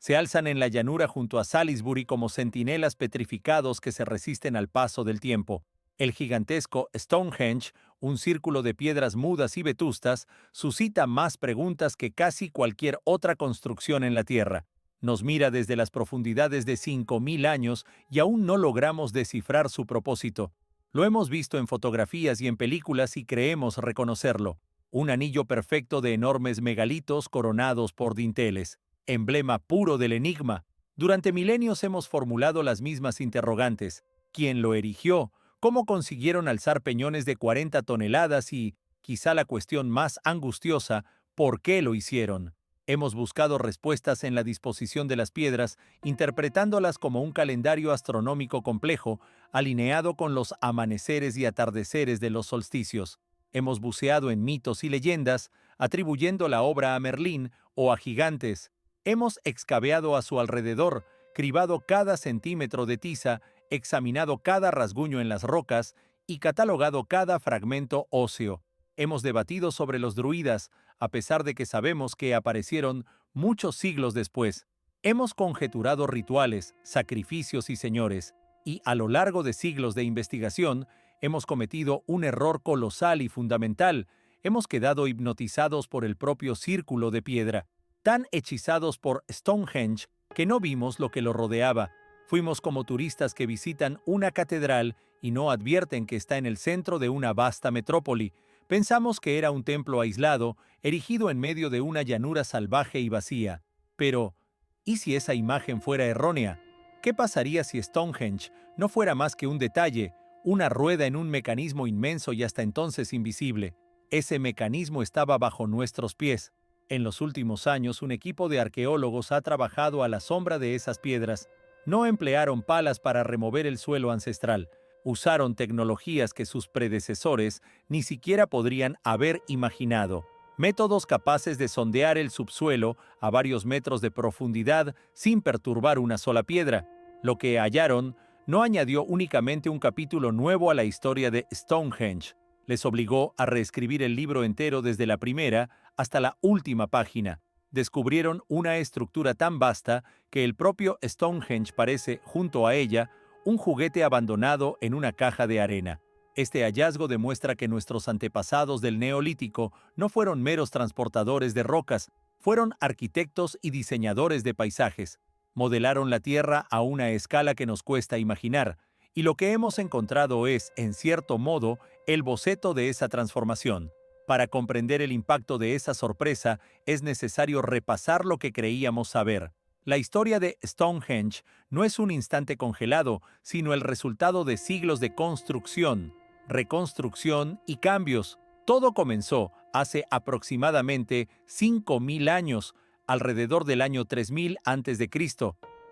Se alzan en la llanura junto a Salisbury como centinelas petrificados que se resisten al paso del tiempo. El gigantesco Stonehenge, un círculo de piedras mudas y vetustas, suscita más preguntas que casi cualquier otra construcción en la Tierra. Nos mira desde las profundidades de 5.000 años y aún no logramos descifrar su propósito. Lo hemos visto en fotografías y en películas y creemos reconocerlo. Un anillo perfecto de enormes megalitos coronados por dinteles, emblema puro del enigma. Durante milenios hemos formulado las mismas interrogantes. ¿Quién lo erigió? ¿Cómo consiguieron alzar peñones de 40 toneladas? Y, quizá la cuestión más angustiosa, ¿por qué lo hicieron? Hemos buscado respuestas en la disposición de las piedras, interpretándolas como un calendario astronómico complejo, alineado con los amaneceres y atardeceres de los solsticios. Hemos buceado en mitos y leyendas, atribuyendo la obra a Merlín o a gigantes. Hemos excaveado a su alrededor, cribado cada centímetro de tiza, examinado cada rasguño en las rocas y catalogado cada fragmento óseo. Hemos debatido sobre los druidas, a pesar de que sabemos que aparecieron muchos siglos después. Hemos conjeturado rituales, sacrificios y señores, y a lo largo de siglos de investigación, hemos cometido un error colosal y fundamental. Hemos quedado hipnotizados por el propio círculo de piedra, tan hechizados por Stonehenge que no vimos lo que lo rodeaba. Fuimos como turistas que visitan una catedral y no advierten que está en el centro de una vasta metrópoli. Pensamos que era un templo aislado, erigido en medio de una llanura salvaje y vacía. Pero, ¿y si esa imagen fuera errónea? ¿Qué pasaría si Stonehenge no fuera más que un detalle, una rueda en un mecanismo inmenso y hasta entonces invisible? Ese mecanismo estaba bajo nuestros pies. En los últimos años, un equipo de arqueólogos ha trabajado a la sombra de esas piedras. No emplearon palas para remover el suelo ancestral. Usaron tecnologías que sus predecesores ni siquiera podrían haber imaginado. Métodos capaces de sondear el subsuelo a varios metros de profundidad sin perturbar una sola piedra. Lo que hallaron no añadió únicamente un capítulo nuevo a la historia de Stonehenge. Les obligó a reescribir el libro entero desde la primera hasta la última página. Descubrieron una estructura tan vasta que el propio Stonehenge parece, junto a ella, un juguete abandonado en una caja de arena. Este hallazgo demuestra que nuestros antepasados del Neolítico no fueron meros transportadores de rocas, fueron arquitectos y diseñadores de paisajes. Modelaron la Tierra a una escala que nos cuesta imaginar, y lo que hemos encontrado es, en cierto modo, el boceto de esa transformación. Para comprender el impacto de esa sorpresa, es necesario repasar lo que creíamos saber. La historia de Stonehenge no es un instante congelado, sino el resultado de siglos de construcción, reconstrucción y cambios. Todo comenzó hace aproximadamente 5.000 años, alrededor del año 3000 a.C.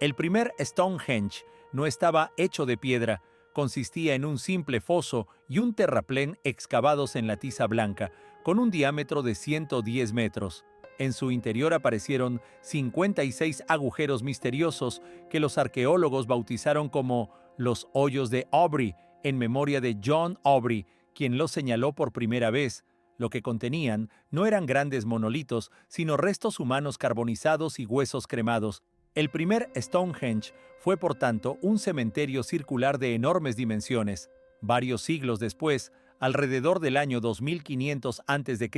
El primer Stonehenge no estaba hecho de piedra, consistía en un simple foso y un terraplén excavados en la tiza blanca, con un diámetro de 110 metros. En su interior aparecieron 56 agujeros misteriosos que los arqueólogos bautizaron como los hoyos de Aubrey, en memoria de John Aubrey, quien los señaló por primera vez. Lo que contenían no eran grandes monolitos, sino restos humanos carbonizados y huesos cremados. El primer Stonehenge fue, por tanto, un cementerio circular de enormes dimensiones. Varios siglos después, alrededor del año 2500 a.C.,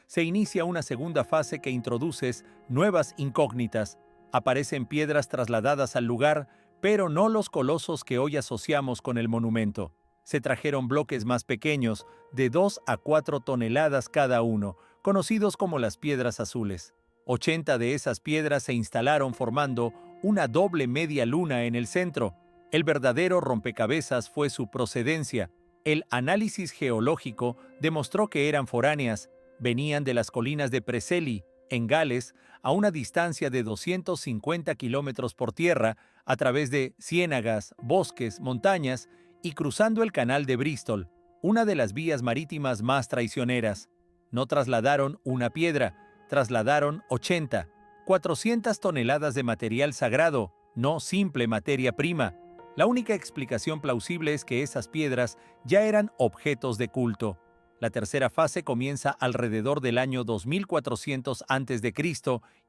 se inicia una segunda fase que introduce nuevas incógnitas. Aparecen piedras trasladadas al lugar, pero no los colosos que hoy asociamos con el monumento. Se trajeron bloques más pequeños, de 2 a 4 toneladas cada uno, conocidos como las piedras azules. 80 de esas piedras se instalaron formando una doble media luna en el centro. El verdadero rompecabezas fue su procedencia. El análisis geológico demostró que eran foráneas, venían de las colinas de Preseli, en Gales, a una distancia de 250 kilómetros por tierra, a través de ciénagas, bosques, montañas y cruzando el canal de Bristol, una de las vías marítimas más traicioneras. No trasladaron una piedra, trasladaron 80, 400 toneladas de material sagrado, no simple materia prima. La única explicación plausible es que esas piedras ya eran objetos de culto. La tercera fase comienza alrededor del año 2400 a.C.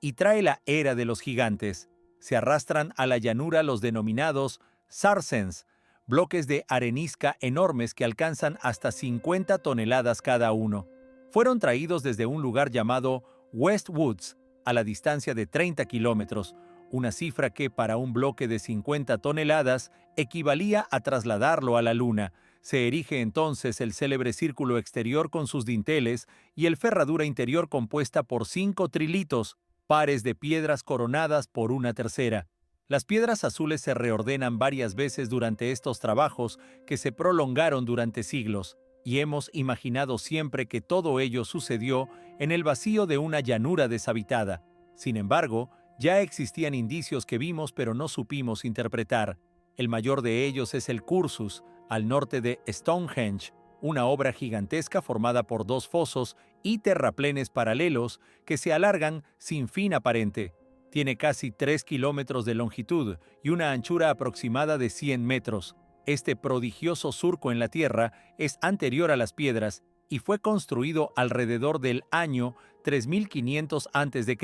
y trae la era de los gigantes. Se arrastran a la llanura los denominados sarsens, bloques de arenisca enormes que alcanzan hasta 50 toneladas cada uno. Fueron traídos desde un lugar llamado Westwoods, a la distancia de 30 kilómetros, una cifra que para un bloque de 50 toneladas equivalía a trasladarlo a la Luna. Se erige entonces el célebre círculo exterior con sus dinteles y el ferradura interior compuesta por 5 trilitos, pares de piedras coronadas por una tercera. Las piedras azules se reordenan varias veces durante estos trabajos que se prolongaron durante siglos, y hemos imaginado siempre que todo ello sucedió en el vacío de una llanura deshabitada. Sin embargo, ya existían indicios que vimos pero no supimos interpretar. El mayor de ellos es el Cursus, al norte de Stonehenge, una obra gigantesca formada por 2 fosos y terraplenes paralelos que se alargan sin fin aparente. Tiene casi 3 kilómetros de longitud y una anchura aproximada de 100 metros. Este prodigioso surco en la tierra es anterior a las piedras y fue construido alrededor del año 3500 a.C.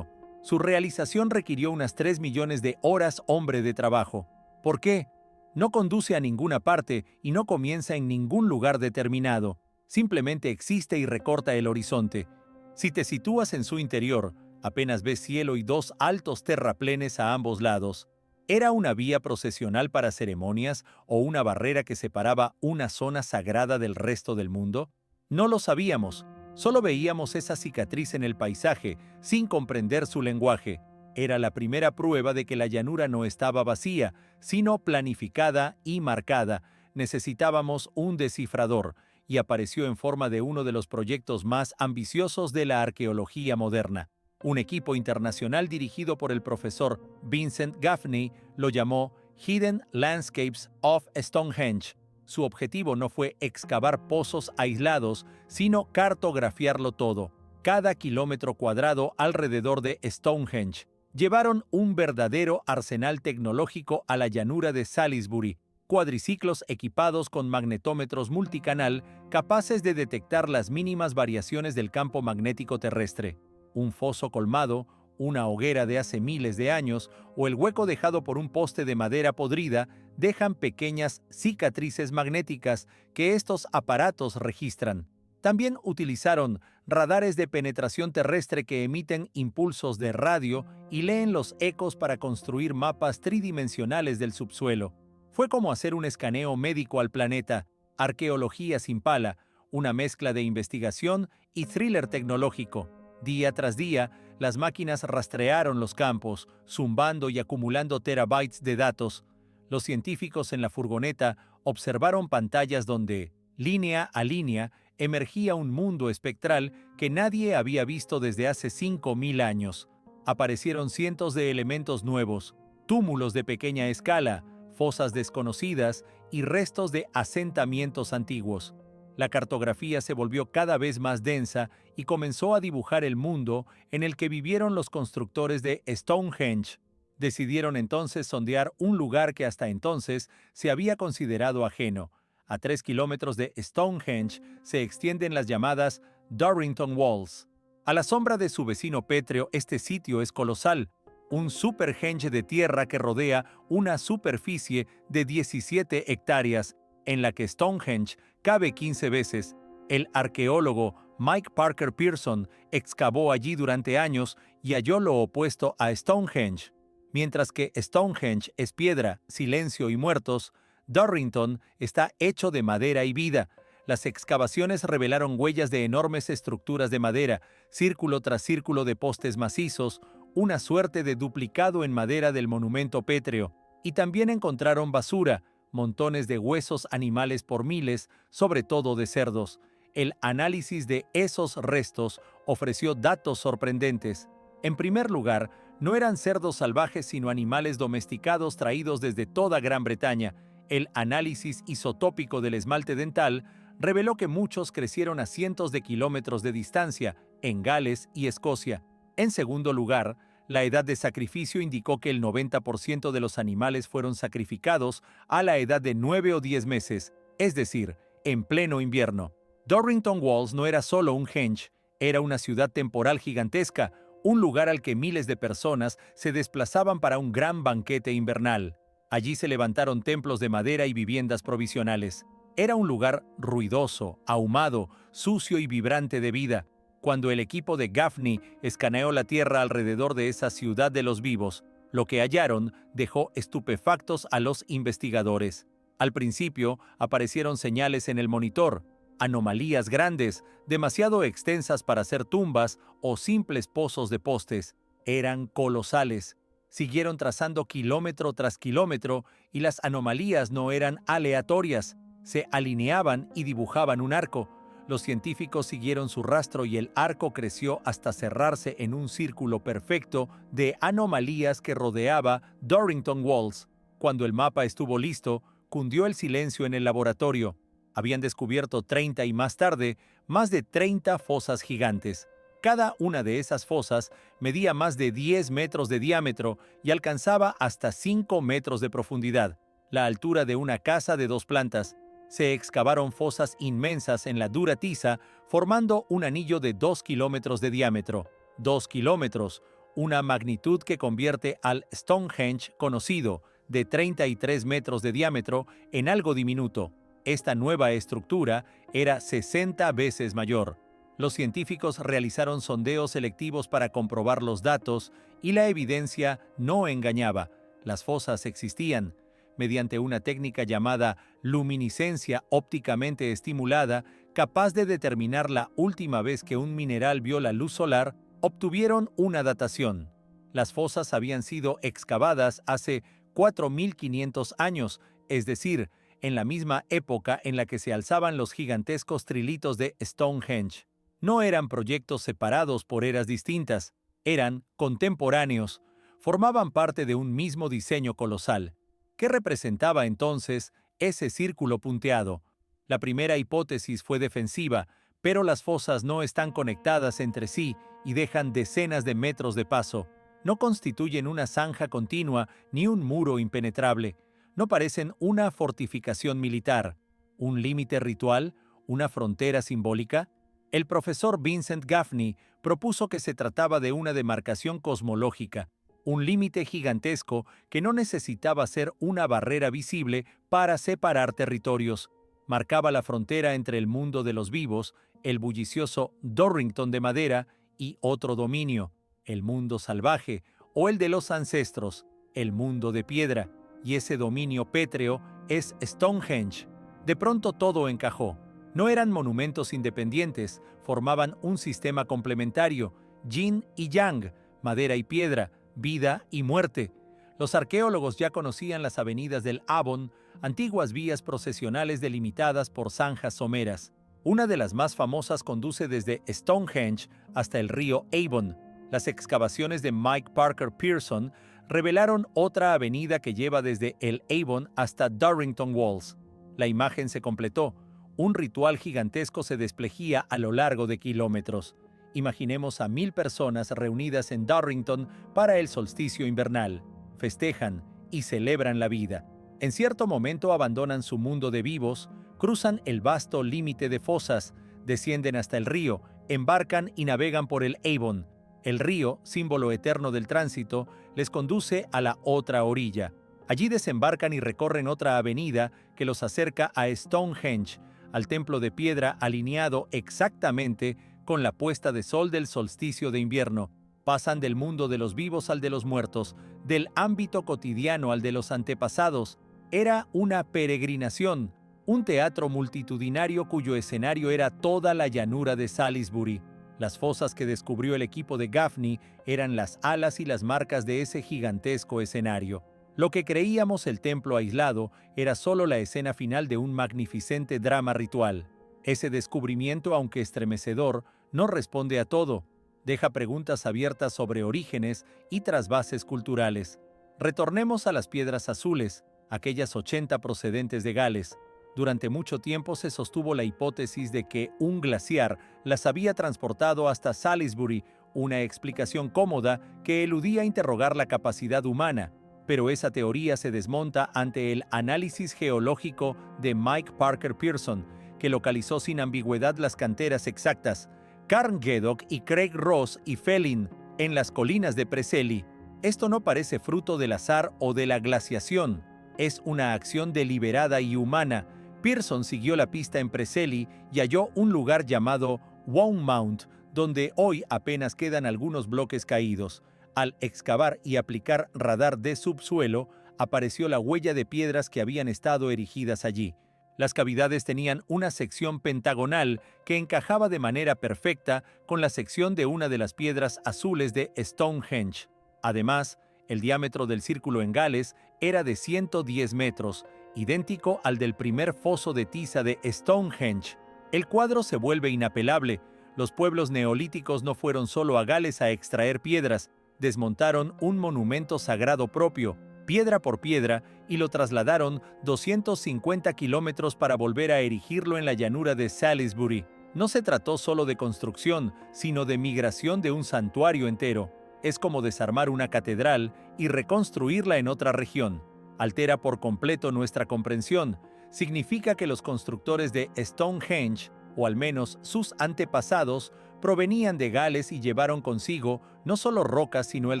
Su realización requirió unas 3 millones de horas hombre de trabajo. ¿Por qué? No conduce a ninguna parte y no comienza en ningún lugar determinado. Simplemente existe y recorta el horizonte. Si te sitúas en su interior, apenas ves cielo y 2 altos terraplenes a ambos lados. ¿Era una vía procesional para ceremonias o una barrera que separaba una zona sagrada del resto del mundo? No lo sabíamos. Solo veíamos esa cicatriz en el paisaje, sin comprender su lenguaje. Era la primera prueba de que la llanura no estaba vacía, sino planificada y marcada. Necesitábamos un descifrador, y apareció en forma de uno de los proyectos más ambiciosos de la arqueología moderna. Un equipo internacional dirigido por el profesor Vincent Gaffney lo llamó Hidden Landscapes of Stonehenge. Su objetivo no fue excavar pozos aislados, sino cartografiarlo todo, cada kilómetro cuadrado alrededor de Stonehenge. Llevaron un verdadero arsenal tecnológico a la llanura de Salisbury, cuadriciclos equipados con magnetómetros multicanal capaces de detectar las mínimas variaciones del campo magnético terrestre. Un foso colmado, una hoguera de hace miles de años o el hueco dejado por un poste de madera podrida dejan pequeñas cicatrices magnéticas que estos aparatos registran. También utilizaron radares de penetración terrestre que emiten impulsos de radio y leen los ecos para construir mapas tridimensionales del subsuelo. Fue como hacer un escaneo médico al planeta, arqueología sin pala, una mezcla de investigación y thriller tecnológico. Día tras día, las máquinas rastrearon los campos, zumbando y acumulando terabytes de datos. Los científicos en la furgoneta observaron pantallas donde, línea a línea, emergía un mundo espectral que nadie había visto desde hace 5000 años. Aparecieron cientos de elementos nuevos, túmulos de pequeña escala, fosas desconocidas y restos de asentamientos antiguos. La cartografía se volvió cada vez más densa y comenzó a dibujar el mundo en el que vivieron los constructores de Stonehenge. Decidieron entonces sondear un lugar que hasta entonces se había considerado ajeno. A 3 kilómetros de Stonehenge se extienden las llamadas Darrington Walls. A la sombra de su vecino pétreo, este sitio es colosal, un superhenge de tierra que rodea una superficie de 17 hectáreas, en la que Stonehenge cabe 15 veces. El arqueólogo Mike Parker Pearson excavó allí durante años y halló lo opuesto a Stonehenge. Mientras que Stonehenge es piedra, silencio y muertos, Darrington está hecho de madera y vida. Las excavaciones revelaron huellas de enormes estructuras de madera, círculo tras círculo de postes macizos, una suerte de duplicado en madera del monumento pétreo, y también encontraron basura, montones de huesos animales por miles, sobre todo de cerdos. El análisis de esos restos ofreció datos sorprendentes. En primer lugar, no eran cerdos salvajes sino animales domesticados traídos desde toda Gran Bretaña. El análisis isotópico del esmalte dental reveló que muchos crecieron a cientos de kilómetros de distancia, en Gales y Escocia. En segundo lugar, la edad de sacrificio indicó que el 90% de los animales fueron sacrificados a la edad de 9 o 10 meses, es decir, en pleno invierno. Darrington Walls no era solo un henge, era una ciudad temporal gigantesca, un lugar al que miles de personas se desplazaban para un gran banquete invernal. Allí se levantaron templos de madera y viviendas provisionales. Era un lugar ruidoso, ahumado, sucio y vibrante de vida. Cuando el equipo de Gaffney escaneó la tierra alrededor de esa ciudad de los vivos, lo que hallaron dejó estupefactos a los investigadores. Al principio aparecieron señales en el monitor, anomalías grandes, demasiado extensas para ser tumbas o simples pozos de postes. Eran colosales. Siguieron trazando kilómetro tras kilómetro y las anomalías no eran aleatorias. Se alineaban y dibujaban un arco. Los científicos siguieron su rastro y el arco creció hasta cerrarse en un círculo perfecto de anomalías que rodeaba Dorrington Walls. Cuando el mapa estuvo listo, cundió el silencio en el laboratorio. Habían descubierto 30 y más tarde, más de 30 fosas gigantes. Cada una de esas fosas medía más de 10 metros de diámetro y alcanzaba hasta 5 metros de profundidad, la altura de una casa de 2 plantas. Se excavaron fosas inmensas en la dura tiza, formando un anillo de 2 kilómetros de diámetro. 2 kilómetros, una magnitud que convierte al Stonehenge conocido, de 33 metros de diámetro, en algo diminuto. Esta nueva estructura era 60 veces mayor. Los científicos realizaron sondeos selectivos para comprobar los datos y la evidencia no engañaba. Las fosas existían. Mediante una técnica llamada luminiscencia ópticamente estimulada, capaz de determinar la última vez que un mineral vio la luz solar, obtuvieron una datación. Las fosas habían sido excavadas hace 4.500 años, es decir, en la misma época en la que se alzaban los gigantescos trilitos de Stonehenge. No eran proyectos separados por eras distintas, eran contemporáneos, formaban parte de un mismo diseño colosal. ¿Qué representaba entonces ese círculo punteado? La primera hipótesis fue defensiva, pero las fosas no están conectadas entre sí y dejan decenas de metros de paso. No constituyen una zanja continua ni un muro impenetrable. No parecen una fortificación militar, un límite ritual, una frontera simbólica. El profesor Vincent Gaffney propuso que se trataba de una demarcación cosmológica, un límite gigantesco que no necesitaba ser una barrera visible para separar territorios. Marcaba la frontera entre el mundo de los vivos, el bullicioso Dorrington de madera, y otro dominio, el mundo salvaje, o el de los ancestros, el mundo de piedra, y ese dominio pétreo es Stonehenge. De pronto todo encajó. No eran monumentos independientes, formaban un sistema complementario, yin y yang, madera y piedra, vida y muerte. Los arqueólogos ya conocían las avenidas del Avon, antiguas vías procesionales delimitadas por zanjas someras. Una de las más famosas conduce desde Stonehenge hasta el río Avon. Las excavaciones de Mike Parker Pearson revelaron otra avenida que lleva desde el Avon hasta Dorrington Walls. La imagen se completó. Un ritual gigantesco se desplegía a lo largo de kilómetros. Imaginemos a 1,000 personas reunidas en Dorrington para el solsticio invernal. Festejan y celebran la vida. En cierto momento abandonan su mundo de vivos, cruzan el vasto límite de fosas, descienden hasta el río, embarcan y navegan por el Avon. El río, símbolo eterno del tránsito, les conduce a la otra orilla. Allí desembarcan y recorren otra avenida que los acerca a Stonehenge, al templo de piedra alineado exactamente con la puesta de sol del solsticio de invierno. Pasan del mundo de los vivos al de los muertos, del ámbito cotidiano al de los antepasados. Era una peregrinación, un teatro multitudinario cuyo escenario era toda la llanura de Salisbury. Las fosas que descubrió el equipo de Gaffney eran las alas y las marcas de ese gigantesco escenario. Lo que creíamos el templo aislado era solo la escena final de un magnificente drama ritual. Ese descubrimiento, aunque estremecedor, no responde a todo. Deja preguntas abiertas sobre orígenes y trasvases culturales. Retornemos a las piedras azules, aquellas 80 procedentes de Gales. Durante mucho tiempo se sostuvo la hipótesis de que un glaciar las había transportado hasta Salisbury, una explicación cómoda que eludía interrogar la capacidad humana. Pero esa teoría se desmonta ante el análisis geológico de Mike Parker Pearson, que localizó sin ambigüedad las canteras exactas. Carl Geddock y Craig Ross y Felin En las colinas de Preseli, esto no parece fruto del azar o de la glaciación, es una acción deliberada y humana. Pearson siguió la pista en Preseli y halló un lugar llamado Wound Mount, donde hoy apenas quedan algunos bloques caídos. Al excavar y aplicar radar de subsuelo, apareció la huella de piedras que habían estado erigidas allí. Las cavidades tenían una sección pentagonal que encajaba de manera perfecta con la sección de una de las piedras azules de Stonehenge. Además, el diámetro del círculo en Gales era de 110 metros, idéntico al del primer foso de tiza de Stonehenge. El cuadro se vuelve inapelable. Los pueblos neolíticos no fueron solo a Gales a extraer piedras, desmontaron un monumento sagrado propio, piedra por piedra, y lo trasladaron 250 kilómetros para volver a erigirlo en la llanura de Salisbury. No se trató solo de construcción, sino de migración de un santuario entero. Es como desarmar una catedral y reconstruirla en otra región. Altera por completo nuestra comprensión. Significa que los constructores de Stonehenge, o al menos sus antepasados, provenían de Gales y llevaron consigo no solo rocas sino el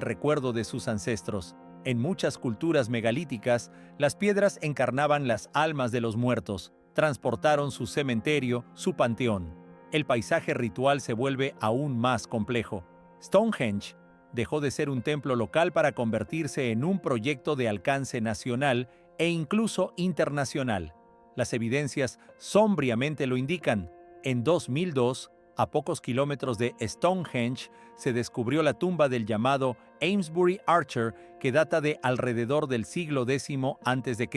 recuerdo de sus ancestros. En muchas culturas megalíticas, las piedras encarnaban las almas de los muertos, transportaron su cementerio, su panteón. El paisaje ritual se vuelve aún más complejo. Stonehenge dejó de ser un templo local para convertirse en un proyecto de alcance nacional e incluso internacional. Las evidencias sombríamente lo indican. En 2002, a pocos kilómetros de Stonehenge, se descubrió la tumba del llamado Amesbury Archer, que data de alrededor del siglo X a.C.,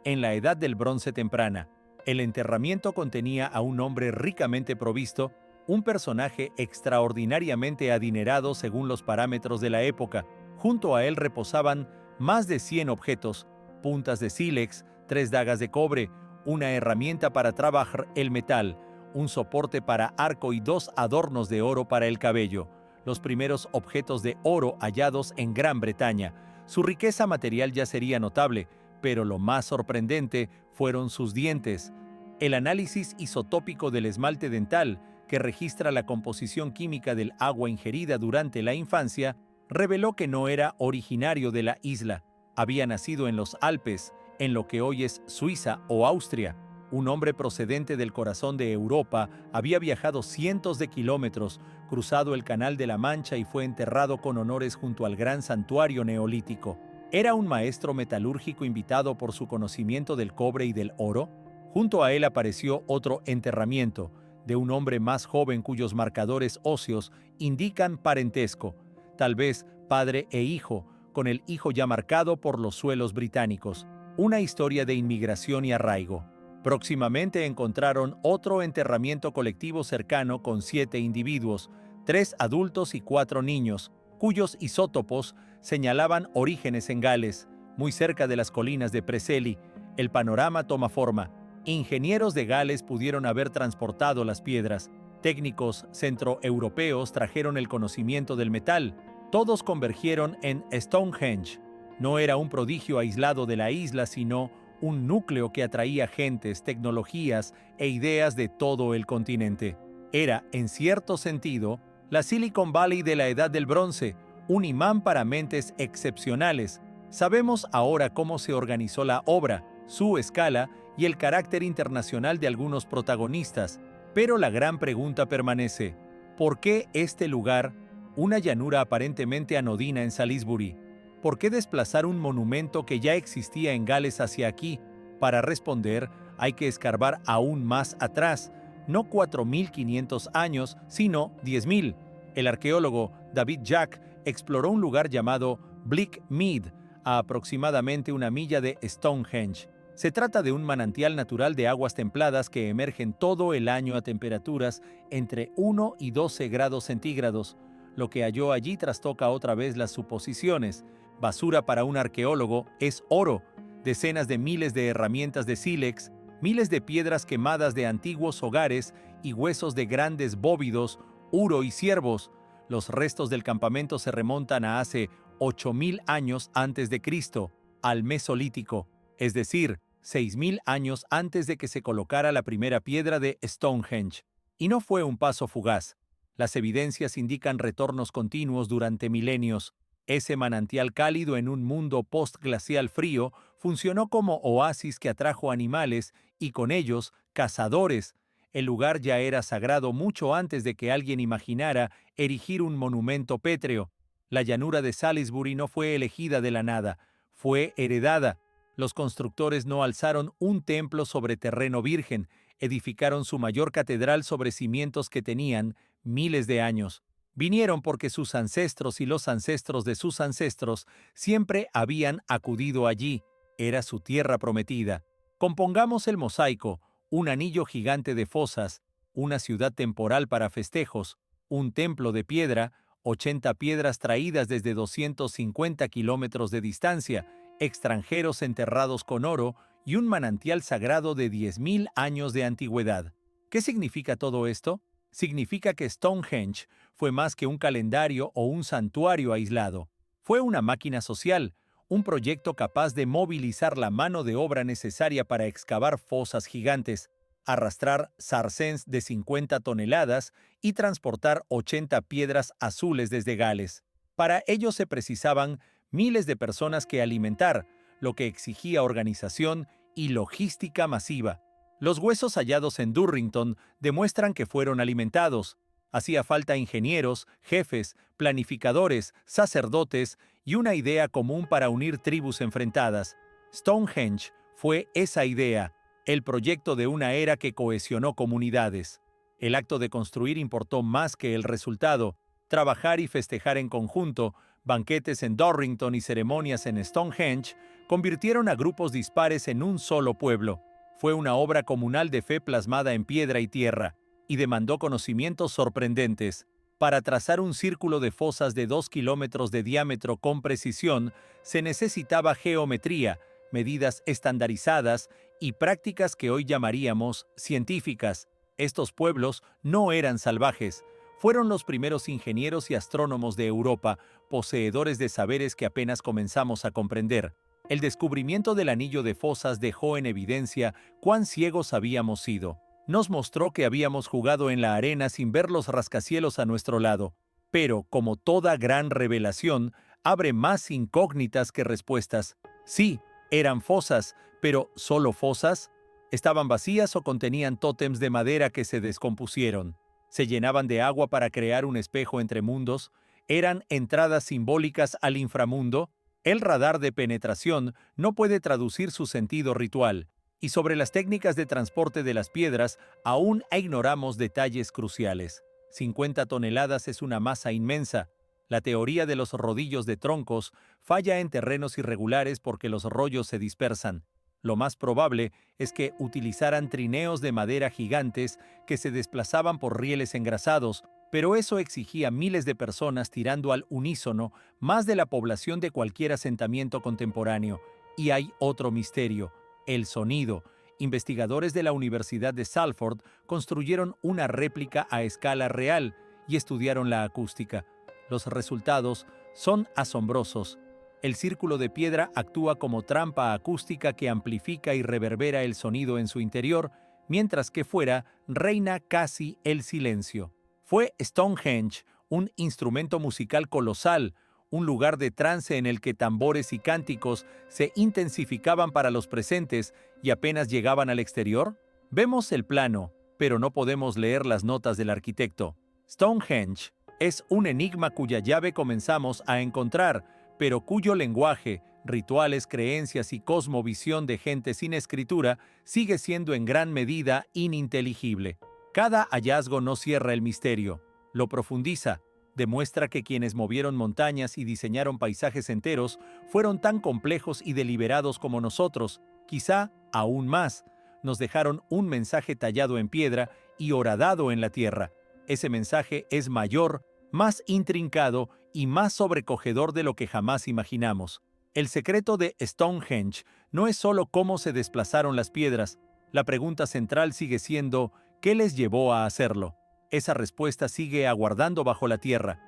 en la Edad del Bronce temprana. El enterramiento contenía a un hombre ricamente provisto, un personaje extraordinariamente adinerado según los parámetros de la época. Junto a él reposaban más de 100 objetos, puntas de sílex, 3 dagas de cobre, una herramienta para trabajar el metal, un soporte para arco y 2 adornos de oro para el cabello, los primeros objetos de oro hallados en Gran Bretaña. Su riqueza material ya sería notable, pero lo más sorprendente fueron sus dientes. El análisis isotópico del esmalte dental, que registra la composición química del agua ingerida durante la infancia, reveló que no era originario de la isla. Había nacido en los Alpes, en lo que hoy es Suiza o Austria. Un hombre procedente del corazón de Europa había viajado cientos de kilómetros, cruzado el Canal de la Mancha y fue enterrado con honores junto al gran santuario neolítico. ¿Era un maestro metalúrgico invitado por su conocimiento del cobre y del oro? Junto a él apareció otro enterramiento, de un hombre más joven cuyos marcadores óseos indican parentesco, tal vez padre e hijo, con el hijo ya marcado por los suelos británicos. Una historia de inmigración y arraigo. Próximamente encontraron otro enterramiento colectivo cercano con 7 individuos, 3 adultos y 4 niños, cuyos isótopos señalaban orígenes en Gales, muy cerca de las colinas de Preseli. El panorama toma forma. Ingenieros de Gales pudieron haber transportado las piedras. Técnicos centroeuropeos trajeron el conocimiento del metal. Todos convergieron en Stonehenge. No era un prodigio aislado de la isla, sino un núcleo que atraía gentes, tecnologías e ideas de todo el continente. Era, en cierto sentido, la Silicon Valley de la Edad del Bronce, un imán para mentes excepcionales. Sabemos ahora cómo se organizó la obra, su escala y el carácter internacional de algunos protagonistas, pero la gran pregunta permanece: ¿por qué este lugar, una llanura aparentemente anodina en Salisbury? ¿Por qué desplazar un monumento que ya existía en Gales hacia aquí? Para responder, hay que escarbar aún más atrás, no 4.500 años, sino 10.000. El arqueólogo David Jack exploró un lugar llamado Bleak Mead, a aproximadamente 1 milla de Stonehenge. Se trata de un manantial natural de aguas templadas que emergen todo el año a temperaturas entre 1 y 12 grados centígrados. Lo que halló allí trastoca otra vez las suposiciones. Basura para un arqueólogo es oro, decenas de miles de herramientas de sílex, miles de piedras quemadas de antiguos hogares y huesos de grandes bóvidos, uro y ciervos. Los restos del campamento se remontan a hace 8.000 años antes de Cristo, al Mesolítico, es decir, 6.000 años antes de que se colocara la primera piedra de Stonehenge. Y no fue un paso fugaz. Las evidencias indican retornos continuos durante milenios. Ese manantial cálido en un mundo postglacial frío funcionó como oasis que atrajo animales y con ellos cazadores. El lugar ya era sagrado mucho antes de que alguien imaginara erigir un monumento pétreo. La llanura de Salisbury no fue elegida de la nada, fue heredada. Los constructores no alzaron un templo sobre terreno virgen, edificaron su mayor catedral sobre cimientos que tenían miles de años. Vinieron porque sus ancestros y los ancestros de sus ancestros siempre habían acudido allí. Era su tierra prometida. Compongamos el mosaico, un anillo gigante de fosas, una ciudad temporal para festejos, un templo de piedra, 80 piedras traídas desde 250 kilómetros de distancia, extranjeros enterrados con oro y un manantial sagrado de 10.000 años de antigüedad. ¿Qué significa todo esto? Significa que Stonehenge fue más que un calendario o un santuario aislado. Fue una máquina social, un proyecto capaz de movilizar la mano de obra necesaria para excavar fosas gigantes, arrastrar sarséns de 50 toneladas y transportar 80 piedras azules desde Gales. Para ello se precisaban miles de personas que alimentar, lo que exigía organización y logística masiva. Los huesos hallados en Durrington demuestran que fueron alimentados. Hacía falta ingenieros, jefes, planificadores, sacerdotes y una idea común para unir tribus enfrentadas. Stonehenge fue esa idea, el proyecto de una era que cohesionó comunidades. El acto de construir importó más que el resultado. Trabajar y festejar en conjunto, banquetes en Durrington y ceremonias en Stonehenge, convirtieron a grupos dispares en un solo pueblo. Fue una obra comunal de fe plasmada en piedra y tierra, y demandó conocimientos sorprendentes. Para trazar un círculo de fosas de 2 kilómetros de diámetro con precisión, se necesitaba geometría, medidas estandarizadas y prácticas que hoy llamaríamos científicas. Estos pueblos no eran salvajes. Fueron los primeros ingenieros y astrónomos de Europa, poseedores de saberes que apenas comenzamos a comprender. El descubrimiento del anillo de fosas dejó en evidencia cuán ciegos habíamos sido. Nos mostró que habíamos jugado en la arena sin ver los rascacielos a nuestro lado. Pero, como toda gran revelación, abre más incógnitas que respuestas. Sí, eran fosas, pero ¿solo fosas? ¿Estaban vacías o contenían tótems de madera que se descompusieron? ¿Se llenaban de agua para crear un espejo entre mundos? ¿Eran entradas simbólicas al inframundo? El radar de penetración no puede traducir su sentido ritual, y sobre las técnicas de transporte de las piedras aún ignoramos detalles cruciales. 50 toneladas es una masa inmensa. La teoría de los rodillos de troncos falla en terrenos irregulares porque los rollos se dispersan. Lo más probable es que utilizaran trineos de madera gigantes que se desplazaban por rieles engrasados, pero eso exigía miles de personas tirando al unísono, más de la población de cualquier asentamiento contemporáneo. Y hay otro misterio: el sonido. Investigadores de la Universidad de Salford construyeron una réplica a escala real y estudiaron la acústica. Los resultados son asombrosos. El círculo de piedra actúa como trampa acústica que amplifica y reverbera el sonido en su interior, mientras que fuera reina casi el silencio. Fue Stonehenge, un instrumento musical colosal, un lugar de trance en el que tambores y cánticos se intensificaban para los presentes y apenas llegaban al exterior. Vemos el plano, pero no podemos leer las notas del arquitecto. Stonehenge es un enigma cuya llave comenzamos a encontrar, pero cuyo lenguaje, rituales, creencias y cosmovisión de gente sin escritura sigue siendo en gran medida ininteligible. Cada hallazgo no cierra el misterio, lo profundiza. Demuestra que quienes movieron montañas y diseñaron paisajes enteros fueron tan complejos y deliberados como nosotros, quizá aún más. Nos dejaron un mensaje tallado en piedra y horadado en la tierra. Ese mensaje es mayor, más intrincado y más sobrecogedor de lo que jamás imaginamos. El secreto de Stonehenge no es solo cómo se desplazaron las piedras. La pregunta central sigue siendo: ¿qué les llevó a hacerlo? Esa respuesta sigue aguardando bajo la tierra.